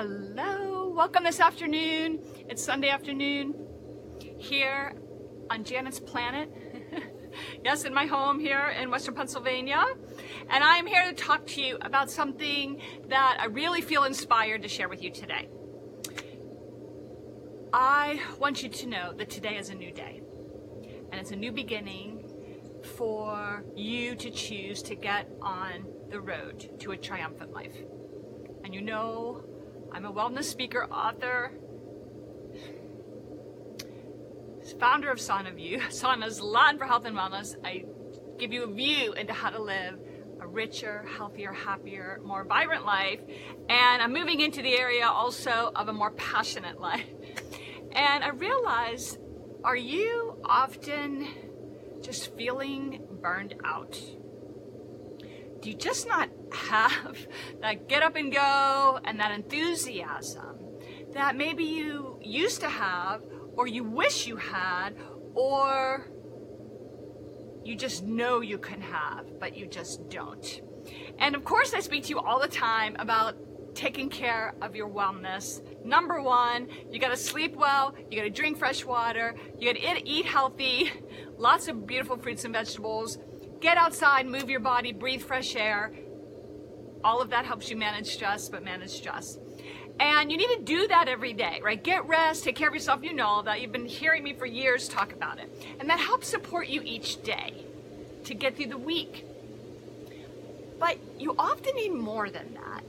Hello, welcome this afternoon. It's Sunday afternoon here on Janet's planet. Yes, in my home here in Western Pennsylvania. And I'm here to talk to you about something that I really feel inspired to share with you today. I want you to know that today is a new day. And it's a new beginning for you to choose to get on the road to a triumphant life. And you know, I'm a wellness speaker, author, founder of Sauna View. Sauna's Latin for health and wellness. I give you a view into how to live a richer, healthier, happier, more vibrant life. And I'm moving into the area also of a more passionate life. And I realized, are you often just feeling burned out? Do you just not have that get up and go and that enthusiasm that maybe you used to have, or you wish you had, or you just know you can have, but you just don't? And of course, I speak to you all the time about taking care of your wellness. Number one, you gotta sleep well, you gotta drink fresh water, you gotta eat healthy, lots of beautiful fruits and vegetables, get outside, move your body, breathe fresh air. All of that helps you manage stress, but manage stress. And you need to do that every day, right? Get rest, take care of yourself. You know all that. You've been hearing me for years talk about it. And that helps support you each day to get through the week. But you often need more than that.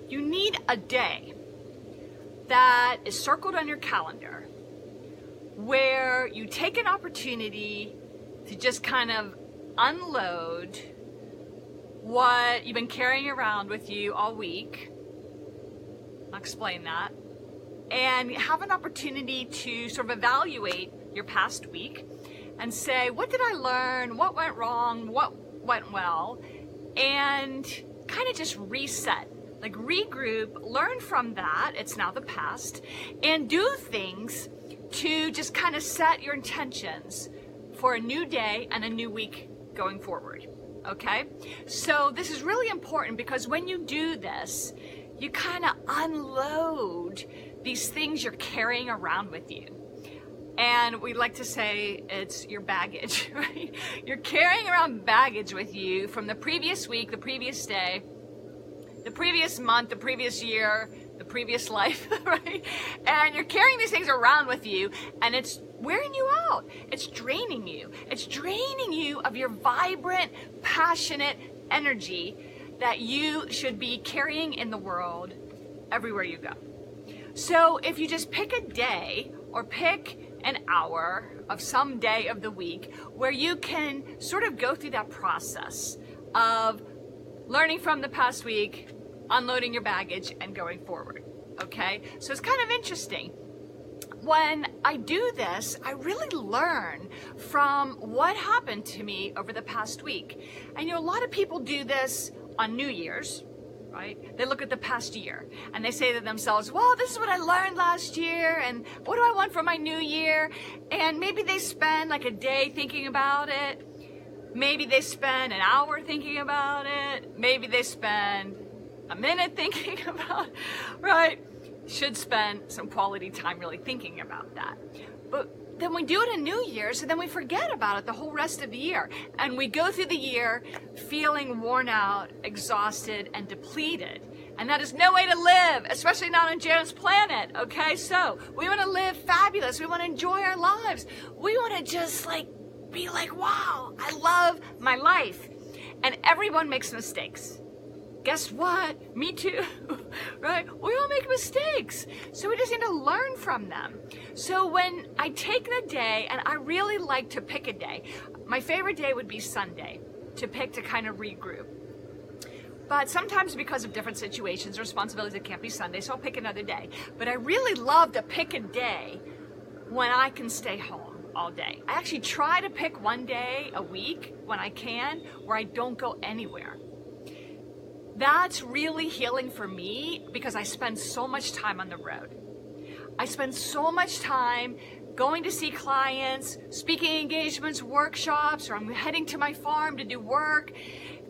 You need a day that is circled on your calendar where you take an opportunity to just kind of unload what you've been carrying around with you all week. I'll explain that. And have an opportunity to sort of evaluate your past week and say, what did I learn? What went wrong? What went well? And kind of just reset, like regroup, learn from that. It's now the past, and do things to just kind of set your intentions for a new day and a new week going forward. Okay? So this is really important because when you do this, you kind of unload these things you're carrying around with you. And we like to say it's your baggage, right? You're carrying around baggage with you from the previous week, the previous day, the previous month, the previous year, the previous life, right? And you're carrying these things around with you, and it's wearing you out. It's draining you. It's draining you of your vibrant, passionate energy that you should be carrying in the world everywhere you go. So if you just pick a day or pick an hour of some day of the week where you can sort of go through that process of learning from the past week, unloading your baggage, and going forward, okay? So it's kind of interesting. When I do this, I really learn from what happened to me over the past week. And you know, a lot of people do this on New Year's, right? They look at the past year and they say to themselves, well, this is what I learned last year, and what do I want for my new year? And maybe they spend like a day thinking about it. Maybe they spend an hour thinking about it. Maybe they spend a minute thinking about it, right? Should spend some quality time really thinking about that. But then we do it in New Year's, and then we forget about it the whole rest of the year. And we go through the year feeling worn out, exhausted, and depleted. And that is no way to live, especially not on Janet's planet, okay? So we want to live fabulous. We want to enjoy our lives. We want to just be like, wow, I love my life. And everyone makes mistakes. Guess what? Me too, right? We all make mistakes. So we just need to learn from them. So when I take the day, and I really like to pick a day, my favorite day would be Sunday to pick to kind of regroup. But sometimes because of different situations, responsibilities, it can't be Sunday, so I'll pick another day. But I really love to pick a day when I can stay home all day. I actually try to pick one day a week when I can where I don't go anywhere. That's really healing for me because I spend so much time on the road. I spend so much time going to see clients, speaking engagements, workshops, or I'm heading to my farm to do work,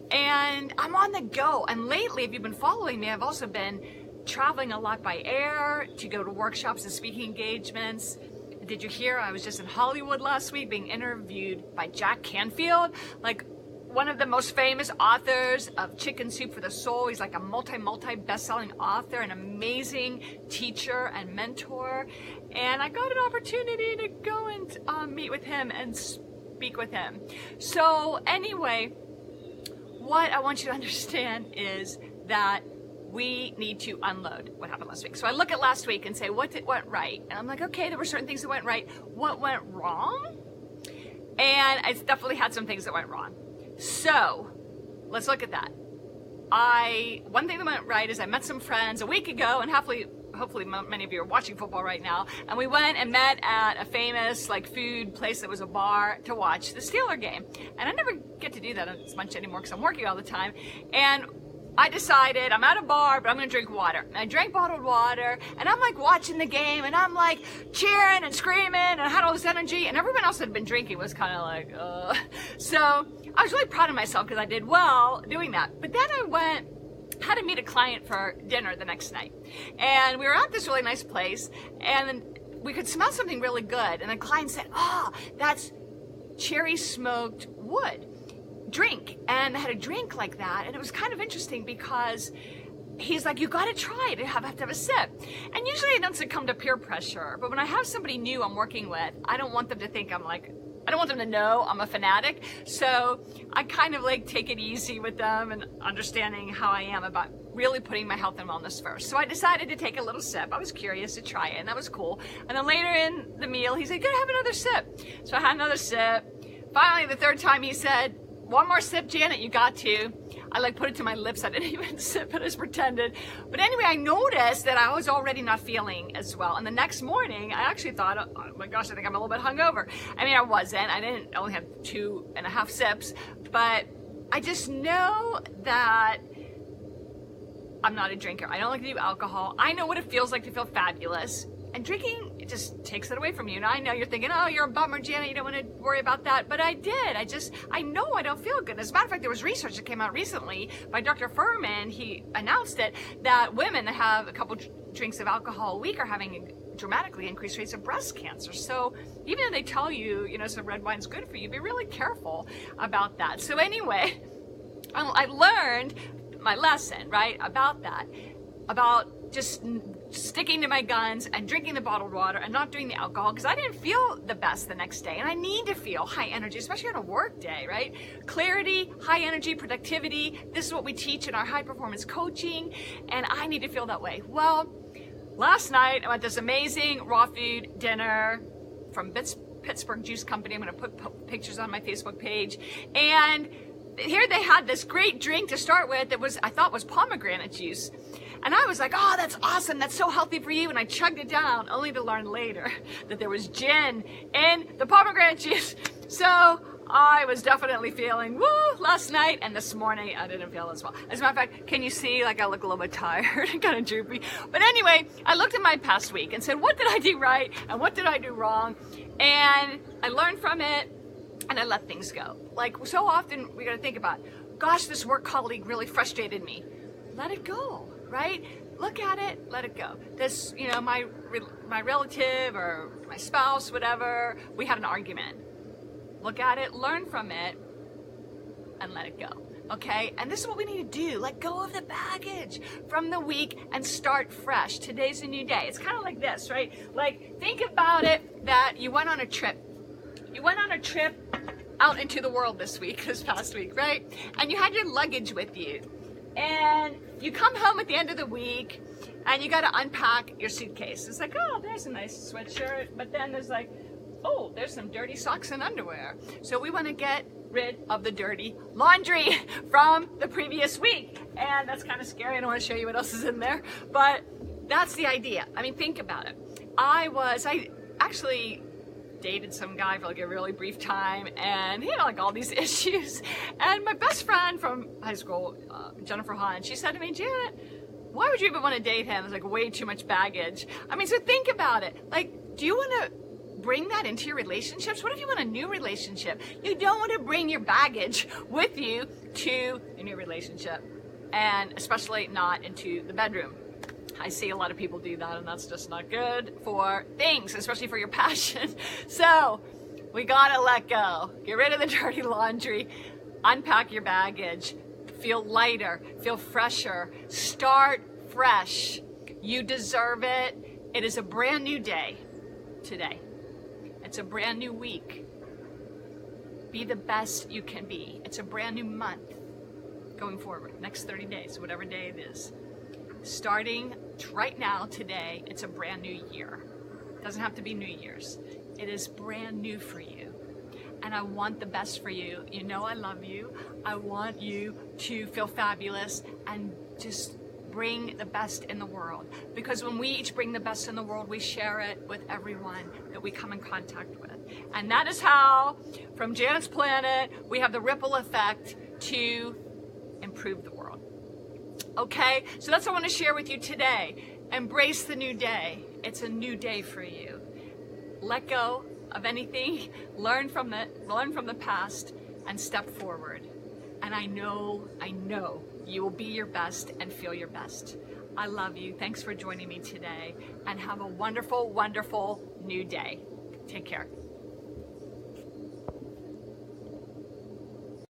and I'm on the go. And lately, if you've been following me, I've also been traveling a lot by air to go to workshops and speaking engagements. Did you hear I was just in Hollywood last week being interviewed by Jack Canfield, like one of the most famous authors of Chicken Soup for the Soul. He's like a multi best-selling author, an amazing teacher and mentor. And I got an opportunity to go and meet with him and speak with him. So anyway, what I want you to understand is that we need to unload what happened last week. So I look at last week and say, what went right? And I'm like, okay, there were certain things that went right. What went wrong? And I definitely had some things that went wrong. So let's look at that. One thing that went right is I met some friends a week ago, and hopefully many of you are watching football right now, and we went and met at a famous food place that was a bar to watch the Steeler game. And I never get to do that as much anymore because I'm working all the time. And I decided I'm at a bar, but I'm gonna drink water. And I drank bottled water, and I'm watching the game, and I'm cheering and screaming, and I had all this energy, and everyone else that had been drinking was kind of So I was really proud of myself because I did well doing that. But then I had to meet a client for dinner the next night. And we were at this really nice place, and we could smell something really good. And the client said, "Oh, that's cherry smoked wood drink." And I had a drink like that, and it was kind of interesting because he's like, "You gotta try it, you have to have a sip." And usually I don't succumb to peer pressure, but when I have somebody new I'm working with, I don't want them to think I don't want them to know I'm a fanatic. So I kind of take it easy with them and understanding how I am about really putting my health and wellness first. So I decided to take a little sip. I was curious to try it, and that was cool. And then later in the meal, he said, "Good, have another sip." So I had another sip. Finally, the third time he said, "One more sip, Janet, you got to." I put it to my lips. I didn't even sip it, I just pretended. But anyway, I noticed that I was already not feeling as well. And the next morning, I actually thought, oh my gosh, I think I'm a little bit hungover. I mean, I wasn't. I only had 2.5 sips. But I just know that I'm not a drinker. I don't like to do alcohol. I know what it feels like to feel fabulous. And drinking, it just takes it away from you. And I know you're thinking, "Oh, you're a bummer, Janet, you don't want to worry about that." But I did. I know I don't feel good. As a matter of fact, there was research that came out recently by Dr. Furman. He announced it, that women that have a couple drinks of alcohol a week are having dramatically increased rates of breast cancer. So even though they tell you, some red wine's good for you, be really careful about that. So anyway, I learned my lesson, right, about that, about just sticking to my guns and drinking the bottled water and not doing the alcohol, because I didn't feel the best the next day. And I need to feel high energy, especially on a work day, right? Clarity, high energy, productivity. This is what we teach in our high performance coaching, and I need to feel that way. Well, last night I went to this amazing raw food dinner from Pittsburgh Juice Company. I'm going to put pictures on my Facebook page. And here they had this great drink to start with that I thought was pomegranate juice. And I was like, "Oh, that's awesome. That's so healthy for you." And I chugged it down, only to learn later that there was gin in the pomegranate juice. So I was definitely feeling woo last night, and this morning I didn't feel as well. As a matter of fact, can you see I look a little bit tired and kind of droopy? But anyway, I looked at my past week and said, what did I do right and what did I do wrong? And I learned from it, and I let things go. So often we got to think about, gosh, this work colleague really frustrated me. Let it go. Right? Look at it, let it go. This, my relative or my spouse, whatever, we had an argument. Look at it, learn from it, and let it go. Okay? And this is what we need to do. Let go of the baggage from the week and start fresh. Today's a new day. It's kind of like this, right? Think about it that you went on a trip. You went on a trip out into the world this past week, right? And you had your luggage with you. And you come home at the end of the week and you got to unpack your suitcase. It's oh, there's a nice sweatshirt, but then there's oh, there's some dirty socks and underwear. So we want to get rid of the dirty laundry from the previous week. And that's kind of scary. I don't want to show you what else is in there, but that's the idea. I mean, think about it. I actually dated some guy for a really brief time, and he had all these issues. And my best friend from high school, Jennifer Hahn, she said to me, "Janet, why would you even want to date him? It's way too much baggage." I mean, so think about it. Do you want to bring that into your relationships? What if you want a new relationship? You don't want to bring your baggage with you to a new relationship, and especially not into the bedroom. I see a lot of people do that, and that's just not good for things, especially for your passion. So we gotta let go. Get rid of the dirty laundry. Unpack your baggage. Feel lighter. Feel fresher. Start fresh. You deserve it. It is a brand new day today. It's a brand new week. Be the best you can be. It's a brand new month going forward. Next 30 days, whatever day it is. Starting right now, today, it's a brand new year. It doesn't have to be New Year's. It is brand new for you. And I want the best for you. You know I love you. I want you to feel fabulous and just bring the best in the world. Because when we each bring the best in the world, we share it with everyone that we come in contact with. And that is how, from Janet's Planet, we have the ripple effect to improve the world. Okay, so that's what I want to share with you today. Embrace the new day. It's a new day for you. Let go of anything, learn from the past, and step forward. And I know you will be your best and feel your best. I love you. Thanks for joining me today, and have a wonderful, wonderful new day. Take care.